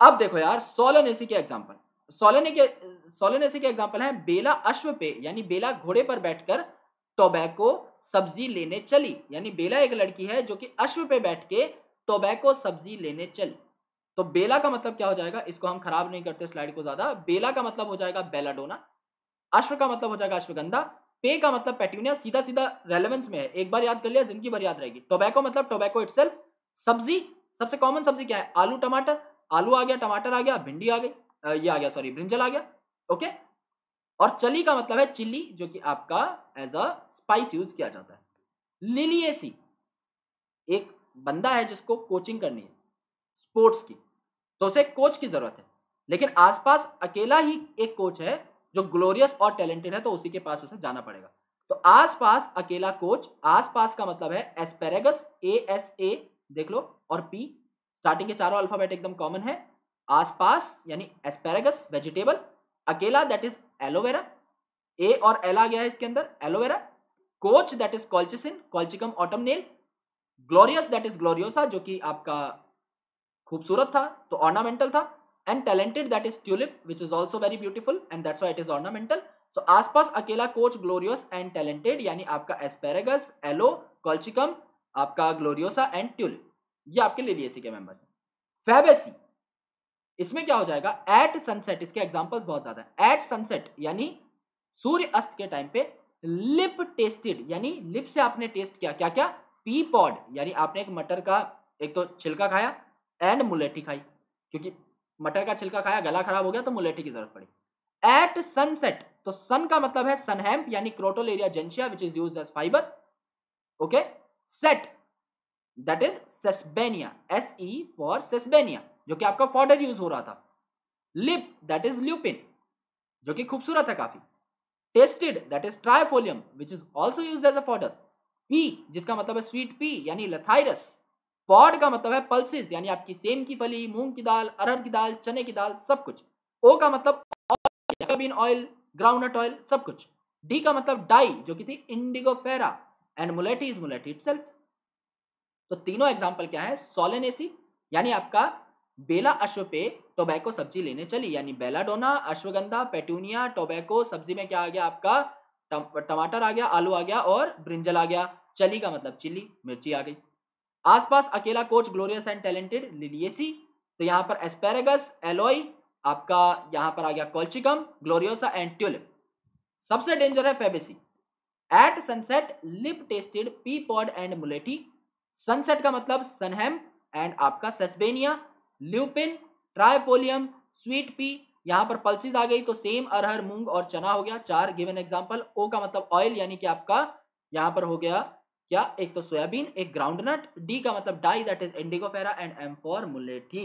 अब देखो यार सोलनेसी के एग्जांपल, सोलनेसी के एग्जांपल है बेला अश्व पे यानी बेला घोड़े पर बैठकर टोबैको सब्जी लेने चली, यानी बेला एक लड़की है जो कि अश्व पे बैठ के टोबैको सब्जी लेने चली। तो बेला का मतलब क्या हो जाएगा, इसको हम खराब नहीं करते स्लाइड को ज्यादा। बेला का मतलब हो जाएगा बेलाडोना, अश्व का मतलब हो जाएगा अश्वगंधा, पे का मतलब पेट्यूनिया, सीधा सीधा रेलेवेंस में है, एक बार याद कर लिया जिंदगी भर याद रहेगी। टोबैको मतलब टोबैको इटसेल्फ, सब्जी सबसे कॉमन सब्जी क्या है, आलू टमाटर, आलू आ गया, टमाटर आ गया, भिंडी आ गई, ये आ गया सॉरी ब्रिंजल आ गया, ओके। और चली का मतलब है चिल्ली, जो कि आपका एज अ स्पाइस यूज किया जाता है। लिलिएसी एक बंदा है जिसको कोचिंग करनी है स्पोर्ट्स की, तो उसे कोच की जरूरत है, लेकिन आसपास अकेला ही एक कोच है जो ग्लोरियस और टैलेंटेड है, तो उसी के पास उसे जाना पड़ेगा। तो आसपास अकेला कोच, आसपास का मतलब है एस्पेरेगस, ए एस ए देख लो, और पी, स्टार्टिंग के चारों अल्फाबेट एकदम कॉमन है। आसपास यानी एस्पेरेगस वेजिटेबल, अकेला दैट इज एलोवेरा, ए और एल आ गया है इसके अंदर, aloe vera. Coach that is colchicine, colchicum autumnale. Glorious that is gloriosa, जो कि आपका खूबसूरत था तो ऑर्नामेंटल था। And talented that is tulip which is also very beautiful and that's why it is ornamental. So आसपास अकेला कोच ग्लोरियस एंड टैलेंटेड, यानी आपका एस्पेरेगस, एलो, कॉल्चिकम, आपका ग्लोरियोसा एंड ट्यूलिप, ये आपके लिलिएसी के मेंबर्स हैं। फैबेसी, इसमें क्या हो जाएगा, एट सनसेट, इसके एग्जांपल्स बहुत ज्यादा है। एट सनसेट यानी सूर्य अस्त के टाइम पे, लिप टेस्टेड यानी लिप से आपने टेस्ट किया, क्या क्या, पी पॉड यानी आपने एक मटर का एक तो छिलका खाया, एंड मुलेठी खाई, क्योंकि मटर का छिलका खाया गला खराब हो गया तो मुलेठी की जरूरत पड़ी। एट सनसेट, तो सन का मतलब है सनहैम्प यानी crotalaria juncea which is used as fibre, okay. Set that is sesbania, S E for sesbania, जो कि आपका फॉडर यूज हो रहा था। लिप दैट इज ल्यूपिन, जो कि खूबसूरत है काफी। Tested that is trifolium which is also used as a fodder. P जिसका मतलब है स्वीट पी यानी लथाइरस। पॉड का मतलब है पल्सेस यानी आपकी सेम की फली, मूंग की दाल, अरहर की दाल, चने की दाल, सब कुछ। ओ का मतलब सोयाबीन ऑयल, ग्राउंडनट ऑयल, सब कुछ। डी का मतलब डाई, जो कि थी इंडिगो फेरा, एंड मुलेठी इज मुलेठी इटसेल्फ। तो तीनों एग्जांपल क्या है, सोलेनेसी यानी आपका बेला अश्व पे टोबैको सब्जी लेने चली, यानी बेलाडोना, अश्वगंधा, पेटूनिया, टोबैको, सब्जी में क्या आ गया आपका, टमाटर आ गया, आलू आ गया और ब्रिंजल आ गया। चली का मतलब चिल्ली, मिर्ची आ गई। आसपास अकेला coach glorious and talented, Liliaceae. तो यहां पर एस्पेरेगस, एलोई, आपका यहां पर आ गया कॉल्चिकम, ग्लोरियोसा एंड ट्यूलिप। सबसे डेंजर है Fabaceae. At sunset lip tested pea pod and मुलेठी। सनसेट का मतलब सनहेम एंड आपका sesbania, lupin, trifolium, sweet pea, यहां पर पल्सिस आ गई तो सेम, अरहर, मूंग और चना हो गया, चार गिवन एग्जांपल। ओ का मतलब ऑयल यानी कि आपका यहां पर हो गया क्या, एक तो सोयाबीन, एक ग्राउंडनट। डी का मतलब dye that is indigofera and M for मुलेठी।